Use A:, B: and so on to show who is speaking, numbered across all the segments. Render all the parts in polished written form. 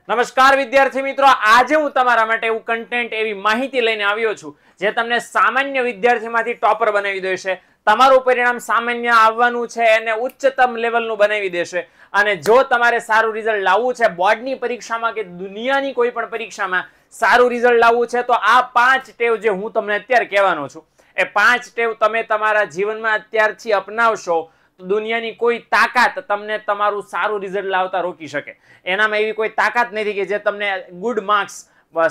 A: નમસ્કાર વિદ્યાર્થી મિત્રો, આજે હું તમારા માટે એવું કન્ટેન્ટ એવી માહિતી લઈને આવ્યો છું જે તમને સામાન્ય વિદ્યાર્થીમાંથી ટોપર બનાવી દેશે. તમારું પરિણામ સામાન્ય આવવાનું છે એને ઉચ્ચતમ લેવલનું બનાવી દેશે. અને જો તમારે સારું રિઝલ્ટ લાવવું છે બોર્ડની પરીક્ષામાં કે દુનિયાની કોઈ પણ પરીક્ષામાં સારું રિઝલ્ટ લાવવું છે તો આ 5 ટેવ જે હું તમને અત્યારે કહેવાનો છું એ 5 ટેવ તમે તમારા જીવનમાં અત્યારથી અપનાવશો તો દુનિયાની કોઈ તાકાત તમને તમારું સારું રિઝલ્ટ લાવતા રોકી શકે. એનામાં એવી કોઈ તાકાત નથી કે જે તમને ગુડ માર્ક્સ,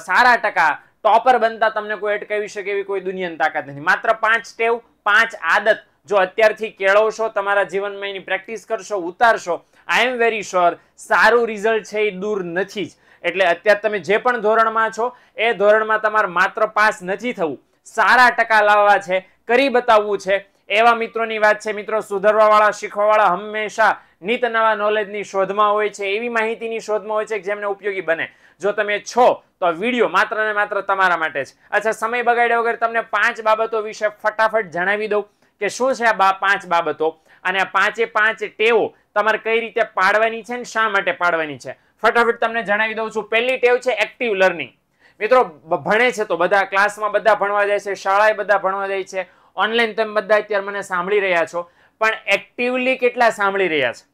A: સારા ટકા, ટોપર બનતા તમને કોઈ અટકાવી શકે એવી કોઈ દુનિયાની તાકાત નથી. માત્ર 5 ટેવ, 5 આદત જો અત્યારથી કેળવશો, તમારા જીવનમાં એની પ્રેક્ટિસ કરશો, ઉતારશો, આઈ એમ વેરી શ્યોર સારું રિઝલ્ટ છે એ દૂર નથી જ. એટલે અત્યારે તમે જે પણ ધોરણમાં છો એ ધોરણમાં તમારે માત્ર પાસ નથી થવું, સારા ટકા લાવવા છે, કરી બતાવવું છે. એવા મિત્રોની વાત છે. મિત્રો, સુધારવા વાળા, શીખવા વાળા હંમેશા નિત નવા નોલેજની શોધમાં હોય છે, એવી માહિતીની શોધમાં હોય છે કે જેમને ઉપયોગી બને. જો તમે છો તો આ વિડીયો માત્ર ને માત્ર તમારા માટે છે. અચ્છા, સમય બગાડ્યા વગર તમને 5 બાબતો વિશે ફટાફટ જણાવી દઉં કે શું છે આ 5 બાબતો અને આ 5 ટેવો તમારે કઈ રીતે પાડવાની છે ને શા માટે પાડવાની છે. ફટાફટ તમને જણાવી દઉં છું. પહેલી ટેવ છે એક્ટિવ લર્નિંગ. મિત્રો, ભણે છે તો બધા ક્લાસમાં બધા ભણવા જાય છે, શાળાએ બધા ભણવા જાય છે, ઓનલાઈન તમે બધા અત્યારે મને સાંભળી રહ્યા છો, પણ એક્ટિવલી કેટલા સાંભળી રહ્યા છે?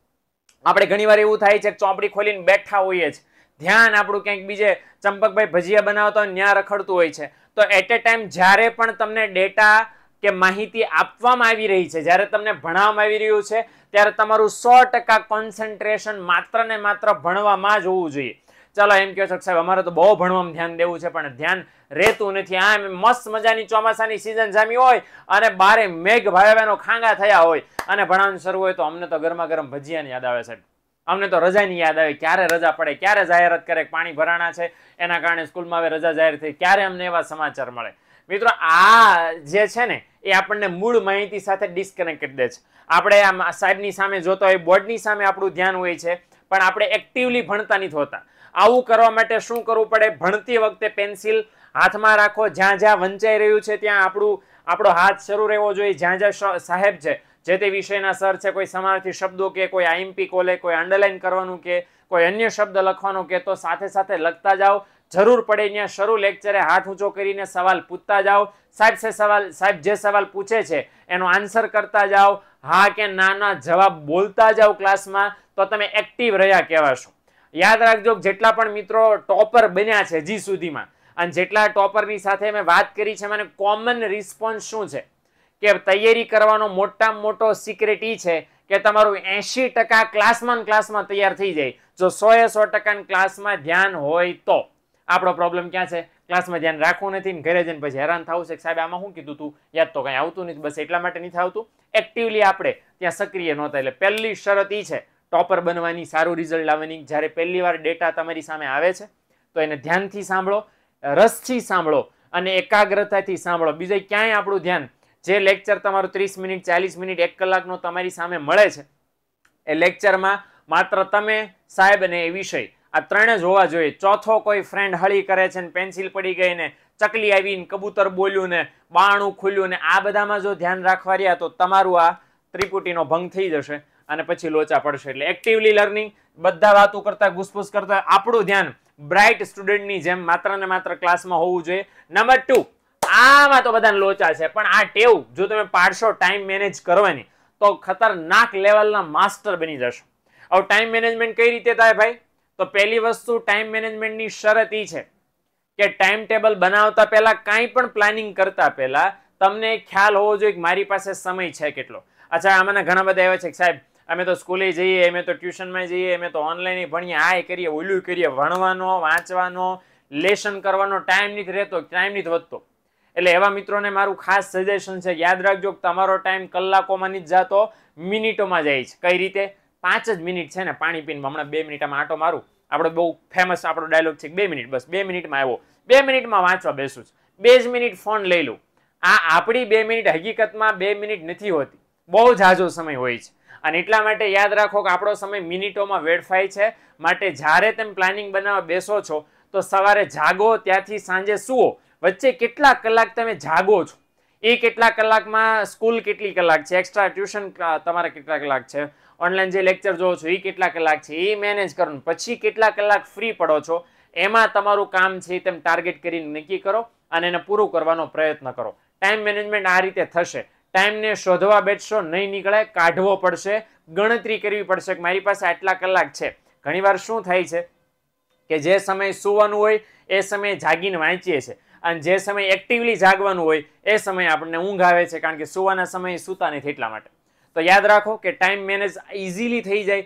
A: આપણે ઘણીવાર એવું થાય છે કે ચોપડી ખોલીને બેઠા હોઈએ છે, ધ્યાન આપણું ક્યાંક બીજે ચંપકભાઈ ભજીયા બનાવતા હોય ત્યાં રખડતું હોય છે. તો એટ એ ટાઈમ જ્યારે પણ તમને ડેટા કે માહિતી આપવામાં આવી રહી છે, જ્યારે તમને ભણાવવામાં આવી રહ્યું છે, ત્યારે તમારું 100% કોન્સન્ટ્રેશન માત્ર ને માત્ર ભણવામાં જ હોવું જોઈએ. ચાલો એમ કહો છો સાહેબ અમારે તો બહુ ભણવામાં ધ્યાન દેવું છે પણ ધ્યાન રહેતું નથી. આ મસ્ત મજાની ચોમાસાની સિઝન જામી હોય અને બારે મેઘ ભાવ્યાનો ખાંગા થયા હોય અને ભણવાનું શરૂ હોય તો અમને તો ગરમા ગરમ ભજીયાની યાદ આવે સાહેબ. અમને તો રજાની યાદ આવે, ક્યારે રજા પડે, ક્યારે જાહેરાત કરે પાણી ભરાણા છે એના કારણે સ્કૂલમાં હવે રજા જાહેર થઈ, ક્યારે અમને એવા સમાચાર મળે. મિત્રો, આ જે છે ને એ આપણને મૂળ માહિતી સાથે ડિસ્કનેક્ટ કરી દે છે. આપણે આ સાહેબની સામે જોતા હોય, બોર્ડની સામે આપણું ધ્યાન હોય છે પણ આપણે એક્ટિવલી ભણતા નથી હોતા. આવું કરવા માટે શું કરવું પડે? ભણતી વખતે પેન્સિલ હાથમાં રાખો, જ્યાં જ્યાં વંચાઈ રહ્યું છે ત્યાં આપણો હાથ શરૂ રહેવો જોઈએ. જ્યાં જ્યાં સાહેબ છે, જે તે વિષયના સર છે, કોઈ સમાનાર્થી શબ્દો કે કોઈ આઈએમપી કોલે, કોઈ અંડરલાઈન કરવાનું કે કોઈ અન્ય શબ્દ લખવાનો કે તો સાથે સાથે લખતા જાઓ. જરૂર પડે ત્યાં શરૂ લેક્ચરે હાથ ઊંચો કરીને સવાલ પૂછતા જાઓ. સાહેબ જે સવાલ પૂછે છે એનો આન્સર કરતા જાઓ. હા કે ના જવાબ બોલતા જાઓ ક્લાસમાં, તો તમે એક્ટિવ રહ્યા કહેવાશો. યાદ રાખજો, જેટલા પણ મિત્રો ટોપર બન્યા છે હજી સુધીમાં અને જેટલા ટોપરની સાથે મેં વાત કરી છે, મને કોમન રિસ્પોન્સ શું છે કે તૈયારી કરવાનો મોટામાં મોટો સિક્રેટ ઈ છે કે તમારું 80% ક્લાસમાં તૈયાર થઈ જાય. જો 100% ક્લાસમાં ધ્યાન હોય તો. આપણો પ્રોબ્લેમ ક્યાં છે? ક્લાસમાં ધ્યાન રાખવું નથી ને ઘરે જઈને પછી હેરાન થવું છે કે સાહેબ આમાં શું કીધું તું, યાદ તો કઈ આવતું નથી. બસ એટલા માટે નથી આવતું, એક્ટિવલી આપણે ત્યાં સક્રિય નહોતા. એટલે પહેલી શરત ઈ છે ટોપર બનવાની, સારું રિઝલ્ટ લાવવાની. જ્યારે પહેલી વાર ડેટા તમારી સામે આવે છે તો એને ધ્યાનથી સાંભળો, રસથી સાંભળો અને એકાગ્રતાથી સાંભળો. બીજે ક્યાંય આપણું ધ્યાન, જે લેક્ચર તમારું 30 મિનિટ, 40 મિનિટ, 1 કલાકનો તમારી સામે મળે છે એ લેક્ચરમાં માત્ર તમે, સાહેબ અને એ વિષય, આ ત્રણે જ હોવા જોઈએ. ચોથો કોઈ ફ્રેન્ડ હળી કરે છે ને પેન્સિલ પડી ગઈ ને ચકલી આવીને કબૂતર બોલ્યું ને બાણું ખુલ્યું ને આ બધામાં જો ધ્યાન રાખવા રહ્યા તો તમારું આ ત્રિપુટીનો ભંગ થઈ જશે અને પછી લોચા પડશે. એટલે એક્ટિવલી લર્નિંગ, બધા વાતો કરતા ઘૂસપૂસ કરતા આપણું ધ્યાન બ્રાઇટ સ્ટુડન્ટની જેમ માત્ર ને માત્ર ક્લાસમાં હોવું જોઈએ. નંબર 2, આમાં તો બધાને લોચા છે પણ આ ટેવ જો તમે પાડશો ટાઈમ મેનેજ કરવાની તો ખતરનાક લેવલના માસ્ટર બની જશો. હવે ટાઈમ મેનેજમેન્ટ કઈ રીતે થાય ભાઈ? તો પહેલી વસ્તુ ટાઈમ મેનેજમેન્ટની શરત ઈ છે કે ટાઈમ ટેબલ બનાવતા પહેલા, કાંઈ પણ પ્લાનિંગ કરતા પહેલા તમને ખ્યાલ હોવો જોઈએ કે મારી પાસે સમય છે કેટલો. અચ્છા, આમાંના ઘણા બધા એવા છે કે સાહેબ અમે તો સ્કૂલે જઈએ, અમે તો ટ્યુશનમાં જઈએ, અમે તો ઓનલાઈન ભણીએ, આ કરીએ, ઓલું કરીએ, ભણવાનો, વાંચવાનો, લેસન કરવાનો ટાઈમ નથી રહેતો, ટાઈમ નથી વધતો. એટલે એવા મિત્રોને મારું ખાસ સજેશન છે, યાદ રાખજો કે તમારો ટાઈમ કલાકોમાં નથી જતો, મિનિટોમાં જાય છે. કઈ રીતે? 5 જ મિનિટ છે ને પાણી પીને હમણાં 2 મિનિટમાં આંટો મારું, આપણો બહુ ફેમસ આપણો ડાયલોગ છે 2 મિનિટ, બસ 2 મિનિટમાં આવ્યો, 2 મિનિટમાં વાંચવા બેસું છું, 2 જ મિનિટ ફોન લઈ લઉં. આ આપણી 2 મિનિટ હકીકતમાં 2 મિનિટ નથી હોતી, બહુ ઝાઝો સમય હોય છે. અને એટલા માટે યાદ રાખો કે આપણો સમય મિનિટોમાં વેડફાય છે. માટે જ્યારે તમે પ્લાનિંગ બનાવવા બેસો છો તો સવારે જાગો ત્યાંથી સાંજે સુવો, વચ્ચે કેટલા કલાક તમે જાગો છો, એ કેટલા કલાકમાં સ્કૂલ કેટલી કલાક છે, એક્સ્ટ્રા ટ્યુશન તમારે કેટલા કલાક છે, ઓનલાઈન જે લેક્ચર જોવો છો એ કેટલા કલાક છે એ મેનેજ કરવાનું, પછી કેટલા કલાક ફ્રી પડો છો એમાં તમારું કામ છે તેમ ટાર્ગેટ કરીને નક્કી કરો અને એને પૂરું કરવાનો પ્રયત્ન કરો. ટાઈમ મેનેજમેન્ટ આ રીતે થશે. ટાઈમને શોધવા બેઠશો નહીં નીકળે, કાઢવો પડશે, ગણતરી કરવી પડશે કે મારી પાસે આટલા કલાક છે. ઘણીવાર શું થાય છે કે જે સમય સૂવાનું હોય એ સમયે જાગીને વાંચીએ છીએ અને જે સમય એક્ટિવલી જાગવાનું હોય એ સમયે આપણને ઊંઘ આવે છે, કારણ કે સૂવાના સમયે સૂતા નથી એટલા માટે. તો યાદ રાખો કે ટાઈમ મેનેજ ઇઝીલી થઈ જાય.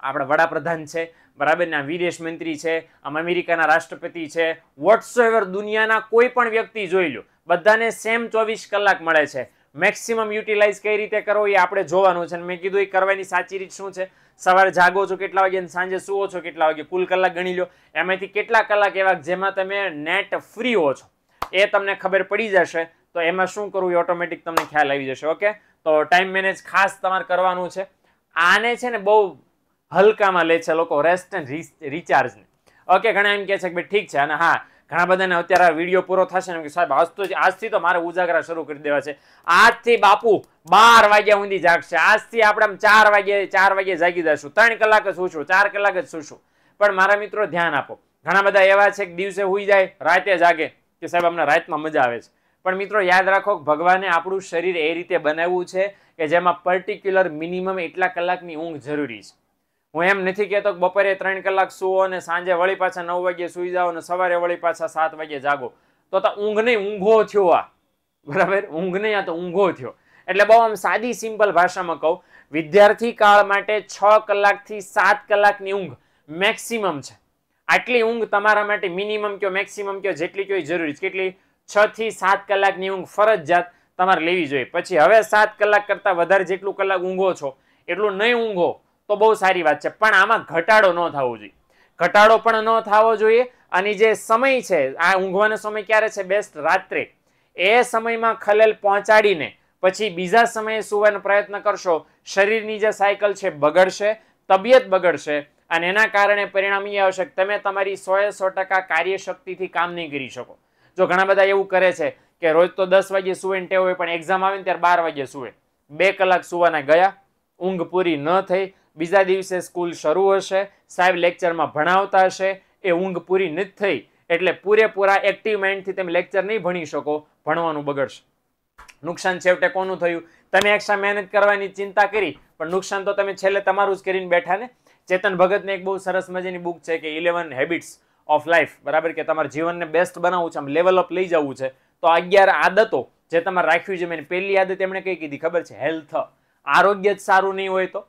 A: આપણા વડાપ્રધાન છે, બરાબર ને, વિદેશ મંત્રી છે, આમ અમેરિકાના રાષ્ટ્રપતિ છે, વોટ્સએવર દુનિયાના કોઈ પણ વ્યક્તિ જોઈ લો, બધાને સેમ 24 કલાક મળે છે. મેક્સિમમ યુટિલાઇઝ કઈ રીતે કરવો એ આપણે જોવાનું છે. મેં કીધું એ કરવાની સાચી રીત શું છે, સવારે જાગો છો કેટલા વાગે, સાંજે સુવો છો કેટલા વાગે, કુલ કલાક ગણી લો. એમાંથી કેટલા કલાક એવા જેમાં તમે નેટ ફ્રી હો છો એ તમને ખબર પડી જશે. તો એમાં શું કરવું એ ઓટોમેટિક તમને ખ્યાલ આવી જશે. ઓકે, તો ટાઈમ મેનેજ ખાસ તમારે કરવાનું છે. આને છે ને બહુ હલકામાં લે છે લોકો, રેસ્ટ એન્ડ રિચાર્જ ને. ઓકે, ઘણા એમ કહે છે કે ભાઈ ઠીક છે. અને હા, ઘણા બધાને અત્યારે વિડીયો પૂરો થશે ને કે સાહેબ આજથી તો મારે ઉજાગરા શરૂ કરી દેવા છે, આજથી બાપુ 12 વાગ્યા સુધી જાગશે, આજથી આપણે 4 વાગે જાગી જશું, 3 કલાક જ સૂશું, 4 કલાક જ સૂશું. પણ મારા મિત્રો ધ્યાન આપો, ઘણા બધા એવા છે કે દિવસે હુઈ જાય રાતે જાગે કે સાહેબ અમને રાતમાં મજા આવે છે. પણ મિત્રો યાદ રાખો ભગવાને આપણું શરીર એ રીતે બનાવ્યું છે કે જેમાં પર્ટિક્યુલર મિનિમમ એટલા કલાકની ઊંઘ જરૂરી છે. હું એમ નથી કહેતો કે બપોરે 3 કલાક સુવો અને સાંજે વળી પાછા 9 વાગે સુઈ જાઓ અને સવારે વળી પાછા 7 વાગે જાગો. તો ઊંઘ નહીં, ઊંઘો થયો આ, બરાબર, ઊંઘ નહીં, આ તો ઊંઘો થયો. એટલે બહુ આમ સાદી સિમ્પલ ભાષામાં કહું, વિદ્યાર્થી કાળ માટે 6 કલાકથી 7 કલાકની ઊંઘ મેક્સિમમ છે. આટલી ઊંઘ તમારા માટે મિનિમમ કયો મેક્સિમમ કયો જેટલી કયો જરૂરી છે. કેટલી? 6 થી 7 કલાકની ઊંઘ ફરજિયાત તમારે લેવી જોઈએ. પછી હવે 7 કલાક કરતા વધારે જેટલું કલાક ઊંઘો છો એટલું નહીં ઊંઘો તો બહુ સારી વાત છે, પણ આમાં ઘટાડો ન થવો જોઈએ. ઘટાડો પણ ન થવો જોઈએ. અને જે સમય છે, આ ઊંઘવાનો સમય ક્યારે છે? બેસ્ટ રાત્રે. એ સમયમાં ખલેલ પહોંચાડીને પછી બીજા સમયે સુવાનો પ્રયત્ન કરશો, શરીરની જે સાયકલ છે બગડશે, તબિયત બગડશે અને એના કારણે પરિણામ એ આવશે કે તમે તમારી 100% કાર્યશક્તિથી કામ નહીં કરી શકો. જો ઘણા બધા એવું કરે છે કે રોજ તો 10 વાગે સુવે ટેવ હોય, પણ એક્ઝામ આવે ને ત્યારે 12 વાગે સુવે, 2 કલાક સુવાના ગયા, ઊંઘ પૂરી ન થઈ, બીજા દિવસે સ્કૂલ શરૂ હશે, સાહેબ લેક્ચરમાં ભણાવતા હશે, એ ઊંઘ પૂરી નથી થઈ એટલે પૂરેપૂરા એક્ટિવ માઇન્ડથી તમે લેક્ચર નહીં ભણી શકો, ભણવાનું બગડશે. નુકસાન છેવટે કોનું થયું? તમે એક્સ્ટ્રા મહેનત કરવાની ચિંતા કરી, પણ નુકસાન તો તમે છેલ્લે તમારું જ કરીને બેઠા ને. ચેતન ભગતને એક બહુ સરસ મજાની બુક છે કે 11 હેબિટ્સ ઓફ લાઈફ, બરાબર, કે તમારા જીવનને બેસ્ટ બનાવવું છે, આમ લેવલ અપ લઈ જવું છે, તો 11 આદતો જે તમારે રાખવી છે. મેં પહેલી આદત એમણે કઈ કીધી ખબર છે? હેલ્થ. આરોગ્ય જ સારું નહીં હોય તો.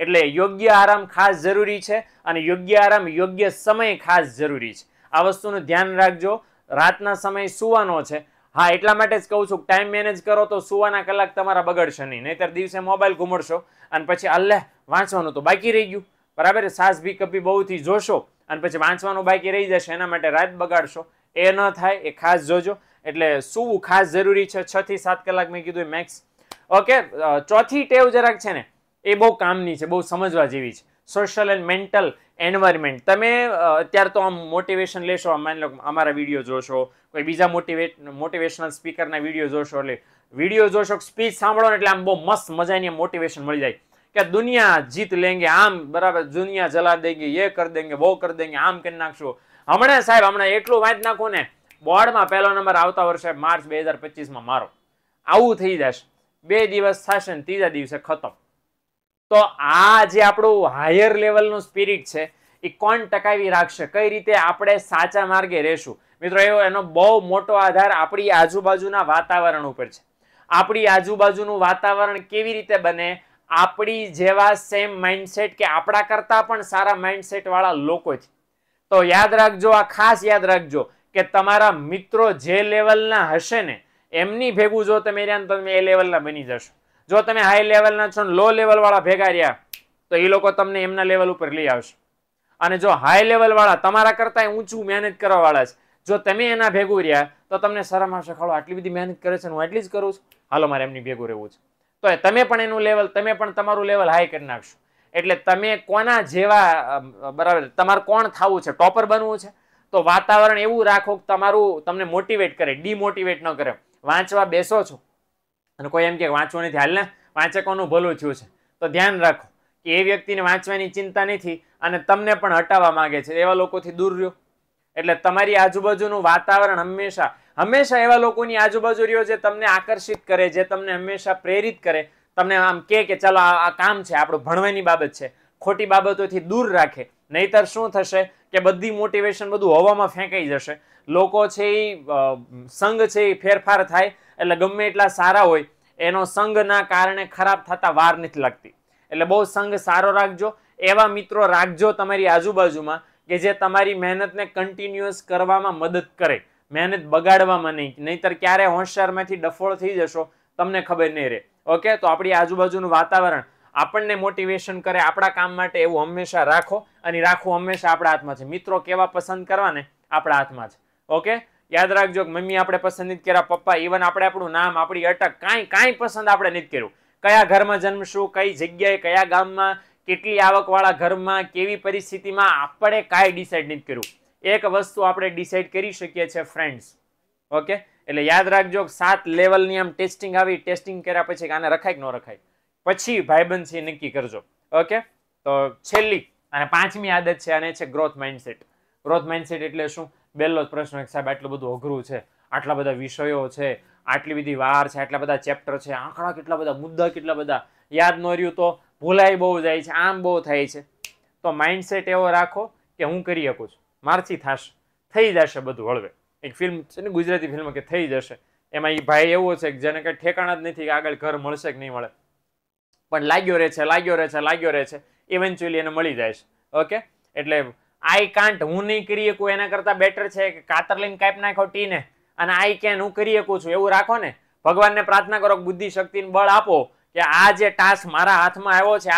A: એટલે યોગ્ય આરામ ખાસ જરૂરી છે અને યોગ્ય આરામ યોગ્ય સમય ખાસ જરૂરી છે. આ વસ્તુનું ધ્યાન રાખજો. રાતના સમય સુવાનો છે. હા, એટલા માટે જ કહું છું ટાઈમ મેનેજ કરો તો સુવાના કલાક તમારા બગડશે નહીં. નહીતર દિવસે મોબાઈલ ઘુમડશો અને પછી અલ્લે વાંચવાનું તો બાકી રહી ગયું, બરાબર, સાસ ભી કભી બહુથી જોશો અને પછી વાંચવાનું બાકી રહી જશે, એના માટે રાત બગાડશો. એ ન થાય, એ ખાસ જોજો. એટલે સુવું ખાસ જરૂરી છે. 6 થી 7 કલાક મેં કીધું મેક્સ. ઓકે, ચોથી ટેવ જરાક છે ને એ બહુ કામની છે, બહુ સમજવા જેવી છે. Social and mental environment. તમે અત્યારે તો આમ મોટિવેશન લેશો, માની લો અમારા વિડીયો જોશો, કોઈ બીજા મોટિવેશનલ સ્પીકરના વિડીયો જોશો, એટલે વિડીયો જોશો, સ્પીચ સાંભળો એટલે આમ બહુ મસ્ત મજાની મોટિવેશન મળી જાય કે દુનિયા જીત લેંગે, આમ, બરાબર, દુનિયા જલા દેંગે, ये कर देंगे, वो कर देंगे, આમ કરી નાખશું. હમણાં સાહેબ હમણાં એટલું વાંચ નાખો ને બોર્ડમાં પહેલો નંબર આવતા વર્ષે માર્ચ 2025માં મારો, આવું થઈ જશે. 2 દિવસ થશે ને ત્રીજા દિવસે ખતમ. તો આ જે આપણું હાયર લેવલનું સ્પિરિટ છે એ કોણ ટકાવી રાખશે? કઈ રીતે આપણે સાચા માર્ગે રહેશું? મિત્રો, એનો બહુ મોટો આધાર આપણી આજુબાજુના વાતાવરણ ઉપર છે. આપણી આજુબાજુનું વાતાવરણ કેવી રીતે બને? આપણી જેવા સેમ માઇન્ડસેટ કે આપણા કરતા પણ સારા માઇન્ડસેટ વાળા લોકો છે. તો યાદ રાખજો, આ ખાસ યાદ રાખજો કે તમારા મિત્રો જે લેવલના હશે ને એમની ભેગું જો તમે રહ્યા તો તમે એ લેવલના બની જશો. જો તમે હાઈ લેવલના છો ને લો લેવલ વાળા ભેગા રહ્યા તો એ લોકો તમને એમના લેવલ ઉપર લઈ આવશે. અને જો હાઈ લેવલ વાળા તમારા કરતા ઊંચું મહેનત કરવા વાળા છે, જો તમે એના ભેગું રહ્યા તો તમને શરમ આવશે, ખાલો આટલી બધી મહેનત કરે છે હું એટલી જ કરું છું, હાલો મારે એમની ભેગું રહેવું છે. તો તમે પણ એનું લેવલ, તમે પણ તમારું લેવલ હાઈ કરી નાખશો. એટલે તમે કોના જેવા, બરાબર, તમારે કોણ થવું છે? ટોપર બનવું છે તો વાતાવરણ એવું રાખો કે તમારું તમને મોટિવેટ કરે, ડિમોટિવેટ ન કરે. વાંચવા બેસો છો અને કોઈ એમ કે વાંચવું નથી, હાલ ને વાંચકોનું ભલું થયું છે, તો ધ્યાન રાખો એ વ્યક્તિને વાંચવાની ચિંતા નથી અને તમને પણ હટાવવા માંગે છે, એવા લોકોથી દૂર રહ્યો. એટલે તમારી આજુબાજુનું વાતાવરણ હંમેશા એવા લોકોની આજુબાજુ રહ્યો જે તમને આકર્ષિત કરે, જે તમને હંમેશા પ્રેરિત કરે, તમને આમ કે ચાલો આ કામ છે, આપણું ભણવાની બાબત છે, ખોટી બાબતોથી દૂર રાખે. નહીતર શું થશે કે બધી મોટિવેશન બધું હવામાં ફેંકાઈ જશે. લોકો છે એ સંગ છે એ ફેરફાર થાય, એટલે ગમે એટલા સારા હોય એનો સંગના કારણે ખરાબ થતા વાર નથી લાગતી. એટલે બહુ સંગ સારો રાખજો. એવા મિત્રો રાખજો તમારી આજુબાજુમાં કે જે તમારી મહેનતને કન્ટિન્યુઅસ કરવામાં મદદ કરે, મહેનત બગાડવામાં નહીં. નહીતર ક્યારે હોશિયારમાંથી ડફોળ થઈ જશો તમને ખબર નહીં રહે. ઓકે, તો આપણી આજુબાજુનું વાતાવરણ આપણને મોટિવેશન કરે આપણા કામ માટે, એવું હંમેશા રાખો. અને રાખવું હંમેશા આપણા હાથમાં છે. મિત્રો કેવા પસંદ કરવાને આપણા હાથમાં છે. ઓકે, યાદ રાખજો કે મમ્મી આપણે પસંદ નથી કર્યા, પપ્પા, ઇવન આપણે આપણું નામ, આપણી અટક, કાંઈ પસંદ આપણે નથી કર્યું. કયા ઘરમાં જન્મશું, કઈ જગ્યાએ, કયા ગામમાં, કેટલી આવકવાળા ઘરમાં, કેવી પરિસ્થિતિમાં, આપણે કાંઈ ડિસાઇડ નથી કર્યું. એક વસ્તુ આપણે ડિસાઇડ કરી શકીએ છીએ, ફ્રેન્ડ્સ. ઓકે, એટલે યાદ રાખજો 7 લેવલની આમ ટેસ્ટિંગ આવી. ટેસ્ટિંગ કર્યા પછી આને રખાય કે ન રખાય, પછી ભાઈબંધ છે નક્કી કરજો. ઓકે, તો છેલ્લી અને 5મી આદત છે, અને છે ગ્રોથ માઇન્ડસેટ. ગ્રોથ માઇન્ડસેટ એટલે શું? પહેલો જ પ્રશ્ન, સાહેબ આટલું બધું અઘરું છે, આટલા બધા વિષયો છે, આટલી બધી વાર છે, આટલા બધા ચેપ્ટર છે, આંકડા કેટલા બધા, મુદ્દા કેટલા બધા, યાદ ન રહ્યું તો ભૂલાઈ બહુ જાય છે, આમ બહુ થાય છે. તો માઇન્ડસેટ એવો રાખો કે હું કરી શકું છું, મારથી થશે, થઈ જશે બધું હળવે. એક ફિલ્મ છે ને, ગુજરાતી ફિલ્મ, કે થઈ જશે. એમાં એ ભાઈ એવો છે કે જેને કઈ ઠેકાણા જ નથી કે આગળ ઘર મળશે કે નહીં મળે, પણ લાગ્યો રહે છે, ઇવેન્ચ્યુઅલી એને મળી જાય છે. ઓકે, એટલે આઈ કાન્ટ, હું નહીં કરી શકું, એના કરતા બેટર છે કે કાતર લઈને કાપી નાખો ટીને, અને આઈ કેન, હું કરી શકું છું, એવું રાખો ને. ભગવાનને પ્રાર્થના કરો, બુદ્ધિ શક્તિને બળ આપો કે આ જે ટાસ્ક મારા હાથમાં આવ્યો છે,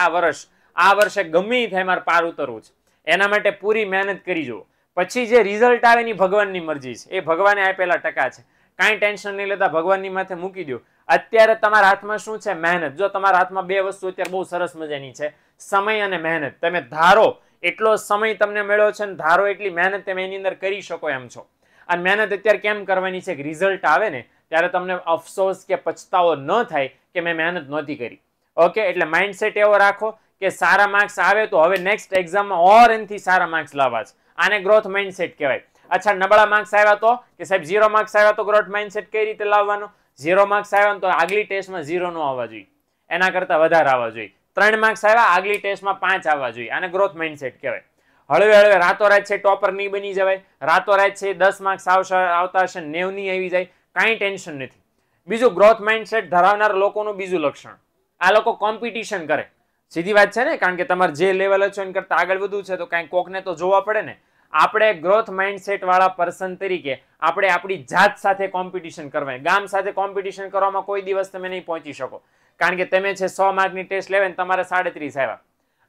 A: આ વર્ષે ગમે થાય મારે પાર ઉતરવું છે, એના માટે પૂરી મહેનત કરી જુઓ. પછી જે રિઝલ્ટ આવે એની ભગવાનની મરજી છે, એ ભગવાને આપેલા ટકા છે. કાંઈ ટેન્શન નહીં લેતા, ભગવાનની માથે મૂકી દો. અત્યારે તમારા હાથમાં શું છે? મહેનત. જો તમારા હાથમાં 2 વસ્તુ અત્યારે બહુ સરસ મજાની છે, સમય અને મહેનત. તમે ધારો એટલો સમય તમને મળ્યો છે, ને ધારો એટલી મહેનત તમે એની અંદર કરી શકો એમ છો. અને મહેનત અત્યારે કેમ કરવાની છે કે રિઝલ્ટ આવે ને ત્યારે તમને અફસોસ કે પછતાવો ન થાય કે મેં મહેનત નહોતી કરી. ઓકે, એટલે માઇન્ડસેટ એવો રાખો કે સારા માર્ક્સ આવે તો હવે નેક્સ્ટ એક્ઝામમાં ઓર એનાથી સારા માર્ક્સ લાવવા છે. આને ગ્રોથ માઇન્ડસેટ કહેવાય. અચ્છા, નબળા માર્ક્સ આવ્યા તો, કે સાહેબ 0 માર્ક્સ આવ્યા તો ગ્રોથ માઇન્ડસેટ કઈ રીતે લાવવાનો? 0 માર્ક્સ આવ્યા તો આગલી ટેસ્ટમાં 0 નો આવવા જોઈએ, એના કરતા વધારે આવવા જોઈએ. 3 માર્ક્સ આવ્યા, આગલી ટેસ્ટમાં 5 આવવા જોઈએ. આને ગ્રોથ માઇન્ડસેટ કહેવાય. હળવે રાતોરાત છે ટોપર નહીં બની જવાય, રાતોરાત છે 10 માર્ક્સ આવતા હશે 90 નહીં આવી જાય, કાંઈ ટેન્શન નથી. બીજું, ગ્રોથ માઇન્ડસેટ ધરાવનાર લોકોનું બીજું લક્ષણ, આ લોકો કોમ્પિટિશન કરે. સીધી વાત છે ને, કારણ કે તમારે જે લેવલ છો એના કરતા આગળ વધવું છે તો કાંઈ કોકને તો જોવા પડે ને. આપણે ગ્રોથ માઇન્ડસેટ વાળા પર્સન તરીકે આપણે આપણી જાત સાથે કોમ્પિટિશન કરવાની. ગામ સાથે કોમ્પિટિશન કરવામાં કોઈ દિવસ તમે નહીં પહોંચી શકો, કારણ કે તમે છે 100 માર્કની ટેસ્ટ લેવે ને તમારે 37 આવ્યા,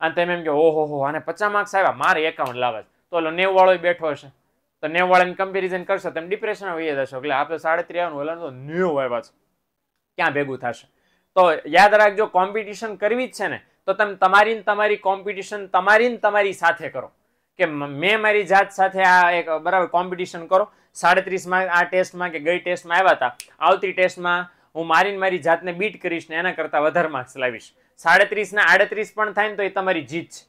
A: અને તમે એમ કહો ઓહો આને 50 માર્ક્સ આવ્યા, મારે 51 લાવવા, તો 90 વાળો બેઠો હશે, તો 90 વાળાની કમ્પેરિઝન કરશો તમે ડિપ્રેશનમાં વહી જશો. એટલે આપણે 37 આવવાનું, ઓલા તો 90 આવ્યા છે, ક્યાં ભેગું થશે? તો યાદ રાખજો, કોમ્પિટિશન કરવી જ છે ને તો તમે તમારી કોમ્પિટિશન તમારી સાથે કરો. કે મેં મારી જાત સાથે આ એક બરાબર કોમ્પિટિશન કરો. 37 માં આ ટેસ્ટમાં કે ગઈ ટેસ્ટમાં આવ્યા હતા, આવતી ટેસ્ટમાં હું મારી જાતને બીટ કરીશ ને એના કરતા વધારે માર્ક્સ લાવીશ. 37 ના 38 પણ થાય ને તો એ તમારી જીત છે.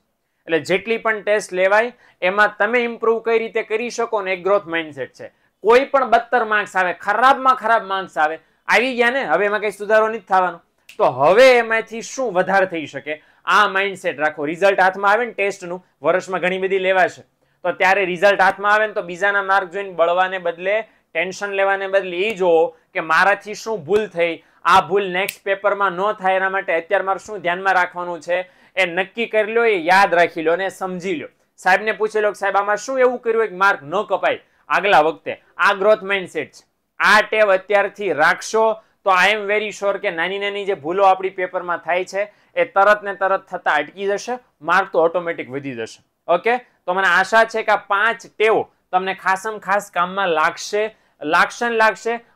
A: એટલે જેટલી પણ ટેસ્ટ લેવાય એમાં તમે ઇમ્પ્રુવ કઈ રીતે કરી શકો ને, એક ગ્રોથ માઇન્ડસેટ છે. કોઈ પણ 72 માર્ક્સ આવે, ખરાબમાં ખરાબ માર્ક્સ આવે, આવી ગયા ને, હવે એમાં કઈ સુધારો નથી થવાનો, તો હવે એમાંથી શું વધારે થઈ શકે, આ માઇન્ડસેટ રાખો. રિઝલ્ટ હાથમાં આવે ને ટેસ્ટનું, વર્ષમાં ઘણી બધી લેવાશે, તો ત્યારે રિઝલ્ટ હાથમાં આવે ને તો બીજાના માર્ક જોઈને બળવાને બદલે, ટેન્શન લેવાને બદલે એ જોવો કે મારાથી શું ભૂલ થઈ, આ ભૂલ નેક્સ્ટ પેપરમાં ન થાય એના માટે અત્યારે મારે શું ધ્યાનમાં રાખવાનું છે એ નક્કી કરી લો, એ યાદ રાખી લો અને સમજી લો. સાહેબને પૂછી લો કે સાહેબ આમાં શું એવું કર્યું કે માર્ક ન કપાય આગલા વખતે. આ ગ્રોથ માઇન્ડસેટ છે. આ ટેવ અત્યારથી રાખશો તો આઈ એમ વેરી શ્યોર કે નાની નાની જે ભૂલો આપણી પેપરમાં થાય છે એ તરત ને તરત થતા અટકી જશે, માર્ક તો ઓટોમેટિક વધી જશે. ઓકે, તો મને આશા છે કે આ 5 ટેવો તમને ખાસમ ખાસ કામમાં લાગશે.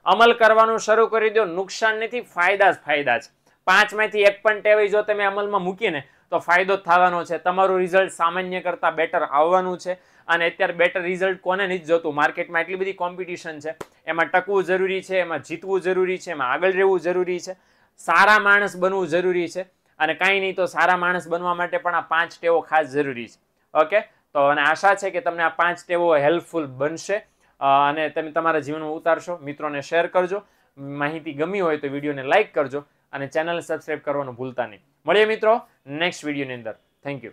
A: અમલ કરવાનું શરૂ કરી દો, નુકસાન નથી, ફાયદા જ ફાયદા છે. 5 માંથી એક પણ ટેવ જો તમે અમલમાં મૂકીને તો ફાયદો થવાનો છે. તમારું રિઝલ્ટ સામાન્ય કરતા બેટર આવવાનું છે. અને અત્યારે બેટર રિઝલ્ટ કોને નથી જોતું? માર્કેટમાં એટલી બધી કોમ્પિટિશન છે, એમાં ટકવું જરૂરી છે, એમાં જીતવું જરૂરી છે, એમાં આગળ રહેવું જરૂરી છે, સારા માણસ બનવું જરૂરી છે. અને કાંઈ નહીં તો સારા માણસ બનવા માટે પણ આ 5 ટેવો ખાસ જરૂરી છે. ઓકે, તો અને આશા છે કે તમને આ 5 ટેવો હેલ્પફુલ બનશે અને તમે તમારા જીવનમાં ઉતારશો. મિત્રોને શેર કરજો. માહિતી ગમી હોય તો વિડીયોને લાઇક કરજો અને ચેનલને સબસ્ક્રાઇબ કરવાનું ભૂલતા નહીં. મળીએ મિત્રો નેક્સ્ટ વિડીયોની અંદર. Thank you.